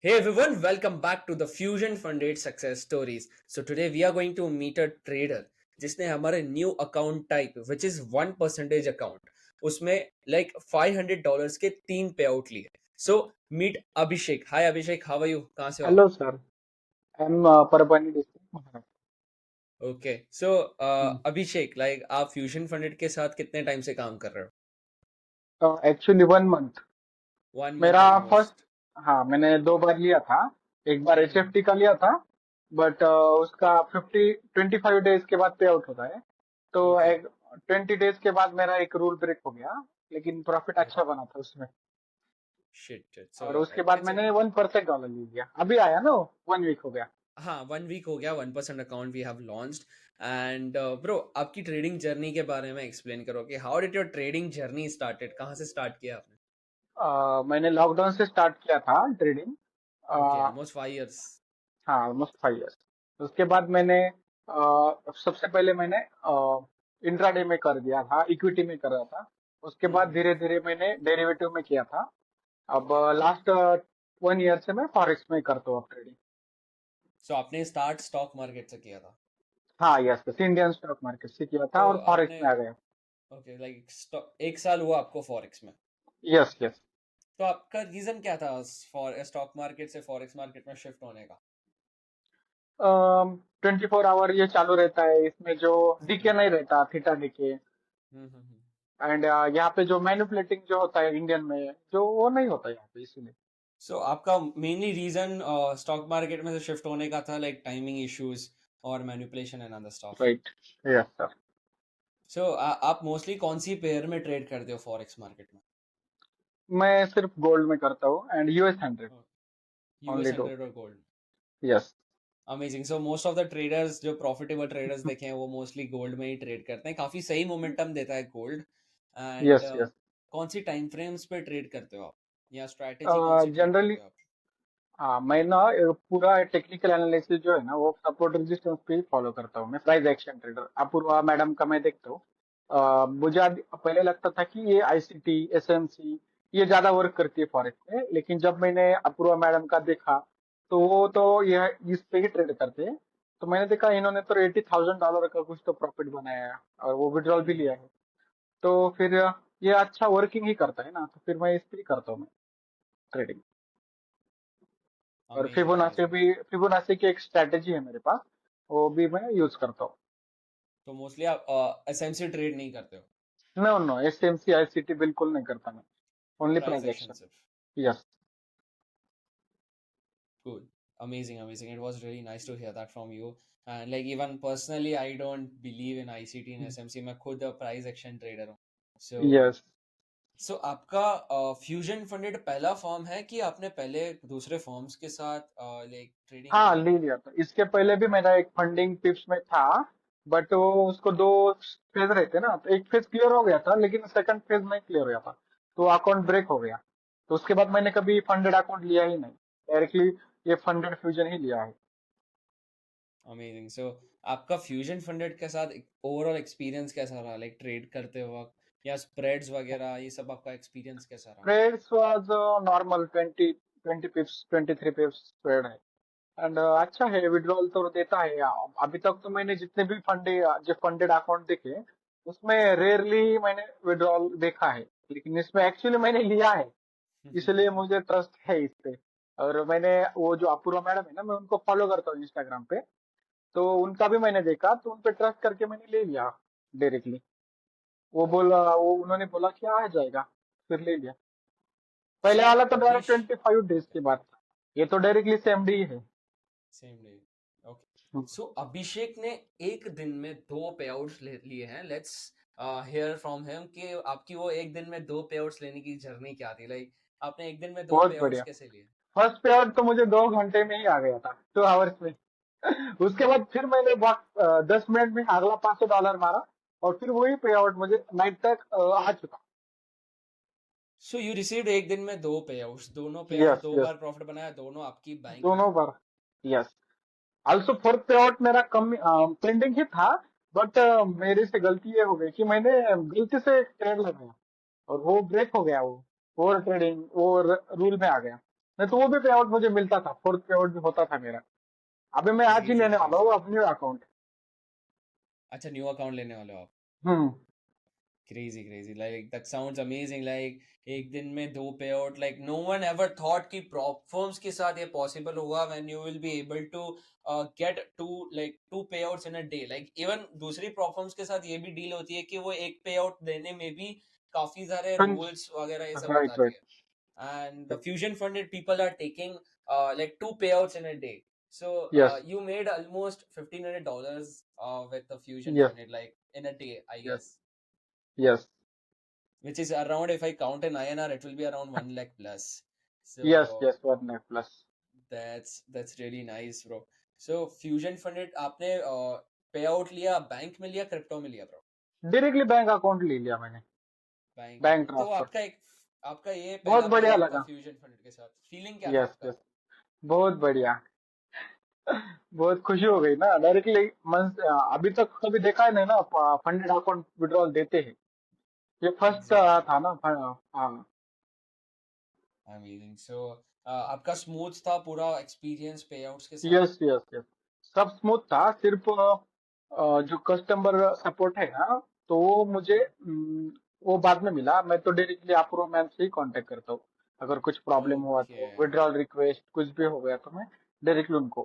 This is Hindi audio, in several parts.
Hey everyone, welcome back to the Fusion Funded Success Stories. So today we are going to meet a trader जिसने हमारे new account type which is 1% account उसमें लाइक $500 के 3 पे आउट लिए. So meet Abhishek. Hi Abhishek, how are you? कहाँ से हो आप? Hello, sir. I'm Parabani district, Maharashtra. Okay so Hmm. Abhishek, like आप फ्यूजन फंडेड के साथ कितने टाइम से काम कर रहे हो? Actually, 1 month. 1 मंथ मेरा फर्स्ट ऑलमोस्ट. हाँ मैंने 2 बार लिया था. एक बार HFT का लिया था. बट उसका 25 डेज के बाद पे आउट होता है. तो ओके. 20 डेज के बाद मेरा एक रूल ब्रेक हो गया. लेकिन प्रॉफिट अच्छा बना था उसमें. शिट. सो और उसके बाद इट्स मैंने $1 ले लिया. अभी आया ना, 1 वीक हो गया. हाँ, 1 वीक हो गया. 1% account we have launched. And bro, आपकी ट्रेडिंग जर्नी के बारे में एक्सप्लेन करो कि how did your trading journey started. कहाँ से स्टार्ट किया आपने? मैंने लॉकडाउन से स्टार्ट किया था ट्रेडिंग. Okay, almost 5 years. हाँ, ऑलमोस्ट 5 इयर्स. उसके बाद मैंने सबसे पहले मैंने इंट्राडे में कर दिया था, इक्विटी में कर रहा था. उसके बाद धीरे धीरे मैंने डेरिवेटिव में किया था. अब लास्ट 1 ईयर से मैं फॉरेक्स में करता हूँ ट्रेडिंग. सो आपने स्टार्ट स्टॉक मार्केट से किया था? हाँ, यस, इंडियन स्टॉक मार्केट से किया था तो और फॉरेक्स आपने, में आ गया. ओके, लाइक 1 साल हुआ आपको फॉरेक्स में. Yes, yes. तो आपका रीजन क्या था फॉर स्टॉक मार्केट से फॉरेक्स मार्केट में शिफ्ट होने का? 24 आवर ये चालू रहता है, इसमें जो डीके नहीं रहता, थीटा डीके. हम्म. एंड यहाँ पे जो मैनिपुलेटिंग जो होता है इंडियन में, जो वो नहीं होता यहाँ पे, इसीलिए. सो आपका मेनली रीजन स्टॉक मार्केट में से शिफ्ट होने का था, लाइक टाइमिंग इश्यूज और manipulation and other stuff. Right. Yes sir. So आप मोस्टली कौन सी पेयर में ट्रेड करते हो फॉरेक्स मार्केट में? मैं सिर्फ गोल्ड में करता हूँ एंड US 100. यूएस ओनली दो. हंड्रेड और gold. Yes. Amazing. So most of the traders जो प्रॉफिटेबल ट्रेडर्स देखे हैं वो मोस्टली गोल्ड में ही ट्रेड करते हैं. काफी सही मोमेंटम देता है गोल्ड. And yes, yes. कौन सी टाइम फ्रेम्स पे ट्रेड करते हो आप, या स्ट्रैटेजी कौन सी ट्रेड जनरली करते हो आप? हाँ, मैं ना पूरा टेक्निकल एनालिसिस जो है ना, वो सपोर्ट रेजिस्टेंस पे ही फॉलो करता हूँ. मैं price action trader Apoorva madam का मैं देखता हूँ. मुझे पहले लगता था कि ये ICT, SMC ये ज्यादा वर्क करती है फॉरेक्स में, लेकिन जब मैंने अपूर्वा मैडम का देखा तो वो तो ये इस पे ही ट्रेड करते हैं. तो मैंने देखा इन्होंने तो $80,000 का कुछ तो प्रॉफिट बनाया है और वो विड्रॉल भी लिया हम्म. है. तो फिर ये अच्छा वर्किंग ही करता है ना, तो फिर मैं इस पे ही करता हूँ मैं ट्रेडिंग. और अमेजिंग, अमेजिंग. फिबोनाची की एक स्ट्रेटेजी है मेरे पास, वो भी मैं यूज करता हूँ. तो मोस्टली आप एसएमसी ट्रेड नहीं करते हो? नो, नो, SMC ICT बिल्कुल नहीं करता मैं. Only price price action action. सिर्फ? Yes. Cool. Amazing, amazing. It was really nice to hear that from you. And like even personally, I don't believe in ICT and SMC. मैं खुद प्राइस एक्शन ट्रेडर हूँ. So yes. so आपका फ्यूजन फंडेड पहला फॉर्म है कि आपने पहले दूसरे फॉर्म्स के साथ लाइक ट्रेडिंग हाँ, की है? ले लिया था. इसके पहले भी मेरा एक फंडिंग टिप्स में था. बट वो उसको दो फेज रहते ना, तो एक फेज क्लियर हो गया था, लेकिन सेकंड फेज नहीं क्लियर हो गया था. तो अकाउंट ब्रेक हो गया. तो उसके बाद मैंने कभी फंडेड अकाउंट लिया ही नहीं. डायरेक्टली ये फंडेड फ्यूजन ही लिया है. अमेजिंग. सो आपका फ्यूजन फंडेड के साथ ओवरऑल एक्सपीरियंस कैसा रहा, लाइक ट्रेड करते वक्त या स्प्रेड्स वगैरह, ये सब आपका एक्सपीरियंस कैसा रहा? Trades was normal 20 pips, 23 pips spread है. एंड अच्छा है, विड्रॉल तो देता है. अभी तक तो मैंने जितने भी जो फंडेड अकाउंट देखे, उसमें रेयरली मैंने विड्रॉल देखा है. लेकिन इसमें एक्चुअली मैंने लिया है, इसलिए मुझे ट्रस्ट है इस पे. और मैंने वो जो अपूर्वा मैडम है ना, मैं उनको फॉलो करता हूँ इंस्टाग्राम पे. तो उनका भी मैंने देखा, तो उन पे ट्रस्ट करके मैंने ले लिया डायरेक्टली. वो उन्होंने बोला कि आ जाएगा, फिर ले लिया. पहले सो वाला तो डायरेक्ट अभिष 25 डेज के बाद था. ये तो डायरेक्टली सेम डे है. Same day. ओके. सो अभिषेक ने एक दिन में 2 पे आउट्स लिए हैं. लेट्स हियर फ्रॉम हिम कि आपकी वो एक दिन में 2 पे आउट्स लेने की जर्नी क्या थी. लाइक आपने एक दिन में दो बहुत पे आउट्स बढ़िया. कैसे लिए? फर्स्ट पे आउट तो मुझे 2 घंटे में ही आ गया था, 2 आवर्स में. उसके बाद फिर मैंने 10 मिनट में अगला $500 मारा. और फिर वही पे आउट मुझे नाइट तक आ चुका. सो यू रिसीव्ड एक दिन में 2 पे आउट्स, दोनों पे आउट, यस, दो यस. बार प्रॉफिट बनाया, दोनों आपकी बैंक में. दोनों बार. यस. ऑल्सो फोर्थ पे आउट मेरा कम पेंडिंग ही था. बट मेरे से गलती ये हो गई कि मैंने गलती से ट्रेड लगाया और वो ब्रेक हो गया. वो ओवर ट्रेडिंग, वो रूल में आ गया. नहीं तो वो भी पे आउट मुझे मिलता था, फोर्थ पे आउट भी होता था मेरा। अभी मैं आज ही क्रेजी लेने वाला क्रेजी। हूँ अपनी अकाउंट। अच्छा, न्यू अकाउंट लेने वाले हो आप? हम्म। Crazy crazy, like that sounds amazing. Like एक दिन में दो payout, like no one ever thought कि प्रॉप फर्म्स के साथ ये पॉसिबल होगा when you will be able to get to payouts in a day. Like even दूसरी प्रॉप फर्म्स के साथ ये भी डील होती है कि वो एक पे आउट देने में भी काफी सारे रूल्स वगैरह ये सब राइट बताती राइट। है। And the fusion funded people are taking like two payouts in a day. So yes you made almost $1,500 with the fusion yes funded, like in a day, I yes guess, yes which is around, if I count in INR, it will be around 1 lakh plus. Yes So yes, 1 lakh plus. that's really nice, bro. So fusion funded आपने payout लिया बैंक में लिया क्रिप्टो में लिया bro? डायरेक्टली बैंक अकाउंट ले लिया मैंने। Bank bank account. तो ट्रांसफर। आपका ये बहुत पहला पे बढ़िया आउट था लगा। फ्यूजन फंडेड के साथ, फीलिंग क्या था यस आपका? यस, बहुत बढ़िया। बहुत खुशी हो गई ना, डायरेक्टली मन से। अभी तक कभी देखा है नहीं ना, फंडेड अकाउंट विड्रॉल देते हैं। ये फर्स्ट एग्जैक्टली। था ना। हाँ। अमेजिंग। सो आपका स्मूथ था पूरा एक्सपीरियंस पे आउट्स के साथ? यस यस यस, सब स्मूथ था। सिर्फ जो कस्टमर सपोर्ट है ना, तो वो मुझे वो बाद में मिला। मैं तो डायरेक्टली अप्रो मैम से ही कांटेक्ट करता हूँ। अगर कुछ प्रॉब्लम हुआ ओके। तो, विड्रॉल रिक्वेस्ट कुछ भी हो गया तो मैं डायरेक्टली उनको।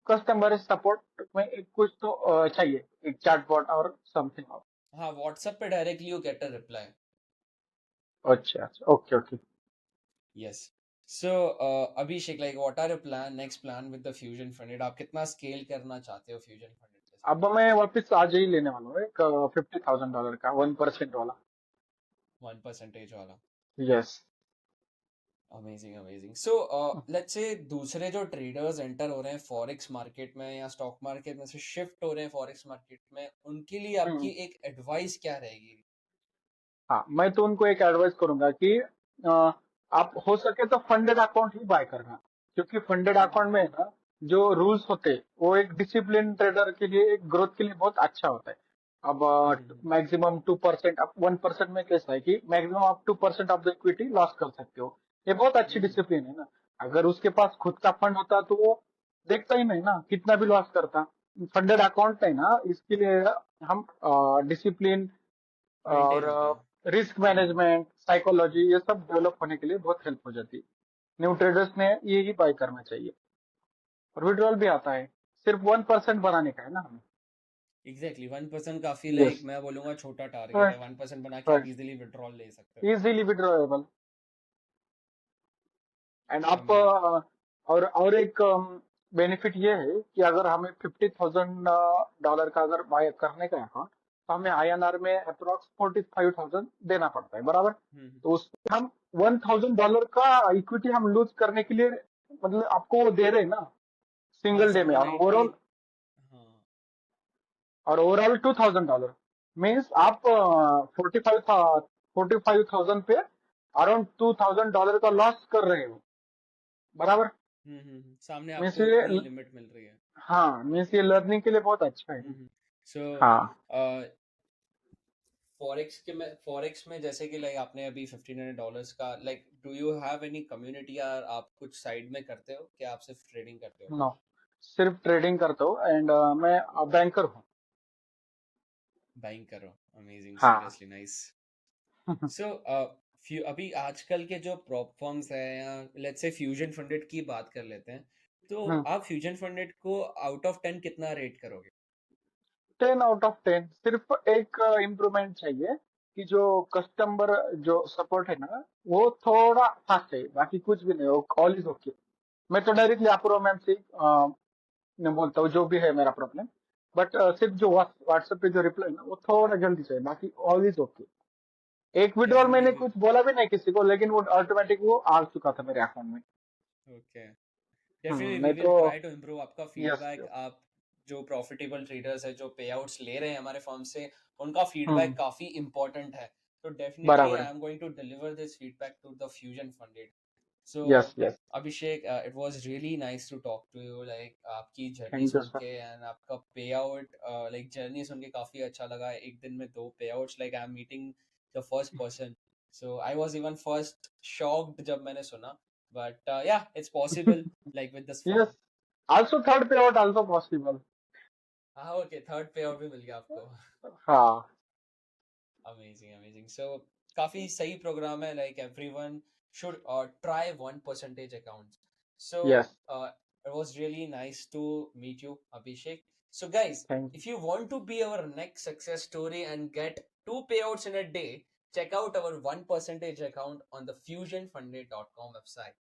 कस्टमर सपोर्ट में एक कुछ तो चाहिए, एक चैटबॉट और समथिंग। हाँ, व्हाट्सएप पे directly you get a reply. अच्छा अच्छा, okay okay. Yes. So Abhishek, like what are your plan, next plan with the fusion funded? आप कितना स्केल करना चाहते हो फ्यूजन फंडेड के साथ? अब मैं वापस आज ही लेने वाला हूँ एक $50,000 का, 1% वाला। 1% वाला? Yes. Amazing amazing. So let's say दूसरे जो ट्रेडर्स एंटर हो रहे हैं फॉरेक्स मार्केट में या स्टॉक मार्केट में से शिफ्ट हो रहे हैं फॉरेक्स मार्केट में, उनके लिए आपकी हम्म। एक एडवाइस क्या रहेगी? हाँ, मैं तो उनको एक एडवाइस करूंगा कि आप हो सके तो फंडेड अकाउंट ही बाय करना। क्योंकि फंडेड अकाउंट में है ना, जो रूल्स होते हैं वो एक डिसिप्लिन ट्रेडर के लिए, एक ग्रोथ के लिए बहुत अच्छा होता है। अब हम्म। मैक्सिमम 2%, अब 1% में कैसा है कि मैक्सिमम आप 2% ऑफ द इक्विटी लॉस कर सकते हो। ये बहुत अच्छी हम्म। डिसिप्लिन है ना। अगर उसके पास खुद का फंड होता तो वो देखता ही नहीं ना, कितना भी लॉस करता। फंडेड अकाउंट है ना, इसके लिए हम डिसिप्लिन और मेंटेन होता है। रिस्क मैनेजमेंट, साइकोलॉजी, ये सब डेवलप होने के लिए बहुत हेल्प हो जाती है। न्यू ट्रेडर्स ने ये ही बाय करना चाहिए। और विड्रॉल भी आता है, सिर्फ 1% बनाने का है ना हमें। एग्जैक्टली, 1% काफी, यस। लाइक मैं बोलूंगा छोटा टारगेट है। 1% बना के आप राइट। इजीली विड्रॉल ले सकते हो। Easily withdrawable. एंड आप अमेजिंग। और एक बेनिफिट ये है कि अगर हमें $50,000 का अगर बाय करने का है अकाउंट, तो हमें INR में अप्रोक्स 45,000 देना पड़ता है, बराबर। हम्म। तो उसमें हम $1,000 का इक्विटी हम लूज करने के लिए, मतलब आपको वो दे रहे हैं ना, हाँ, सिंगल डे में। 790। हाँ। और ओवरऑल $2,000 मीन्स आप 45,000 पे अराउंड $2,000 का लॉस कर रहे हो, बराबर। सामने मीन्स आपको ये, इतनी लिमिट मिल रही है। हाँ, मीन्स ये लर्निंग के लिए बहुत अच्छा है ना। सो हाँ। फॉरेक्स में जैसे कि लाइक आपने अभी $1,500 का, like do you have any community, या आप कुछ साइड में करते हो कि आप सिर्फ ट्रेडिंग करते हो? नो, सिर्फ ट्रेडिंग करता हूँ। एंड मैं बैंकर हूँ। बाइंग करो। अमेजिंग, हाँ। Seriously nice. सो अभी आजकल के जो प्रॉप फर्म्स है, या लेट्स से फ्यूजन फंडेड की बात कर लेते हैं, तो आप फ्यूजन फंडेड को आउट ऑफ 10 कितना रेट करोगे? 10 आउट ऑफ 10। सिर्फ एक इम्प्रूवमेंट चाहिए कि जो कस्टमर जो सपोर्ट है ना, वो थोड़ा फास्ट है, बाकी कुछ भी नहीं, ऑल इज ओके। मैं तो डायरेक्टली अप्रो मैम से मैं बोलता हूँ जो भी है मेरा प्रॉब्लम। बट सिर्फ जो व्हाट्सएप पे जो रिप्लाई है ना, वो थोड़ा जल्दी चाहिए, बाकी ऑल इज ओके। एक विड्रॉल मैंने डेफिनेटली। कुछ बोला भी नहीं किसी को, लेकिन वो ऑटोमेटिक वो आ चुका था मेरे अकाउंट में। ओके। डेफिनेटली वी नहीं विल तो। ट्राई टू इम्प्रूव आपका यस फीडबैक। यस। आप जो प्रॉफिटेबल ट्रेडर्स है जो पे आउट्स ले रहे हैं हमारे फर्म से, उनका हम्म। फीडबैक काफी इंपॉर्टेंट है। तो डेफिनेटली बराबर है। I am going to deliver this feedback to the fusion Funded. So yes yes. Abhishek, it was really nice to talk to you, like आपकी जर्नी थैंक यू सुन सर। के एंड आपका पे आउट लाइक जर्नी सुन के काफी अच्छा लगा। एक दिन में दो पे outs, like I am meeting the first person. So I was even first shocked जब मैंने सुना। but yeah, it's possible like with this Yes. fund. Also third payout also possible. हाँ ओके, थर्ड पे और भी मिल गया आपको. हाँ. Amazing amazing. सो काफी सही प्रोग्राम है. Like everyone should try 1% accounts. So Yes. it was really nice to meet you, Abhishek. So guys, Thank if you want to be our next success story and get 2 payouts in a day, check out our 1% account on the fusionfunded.com website.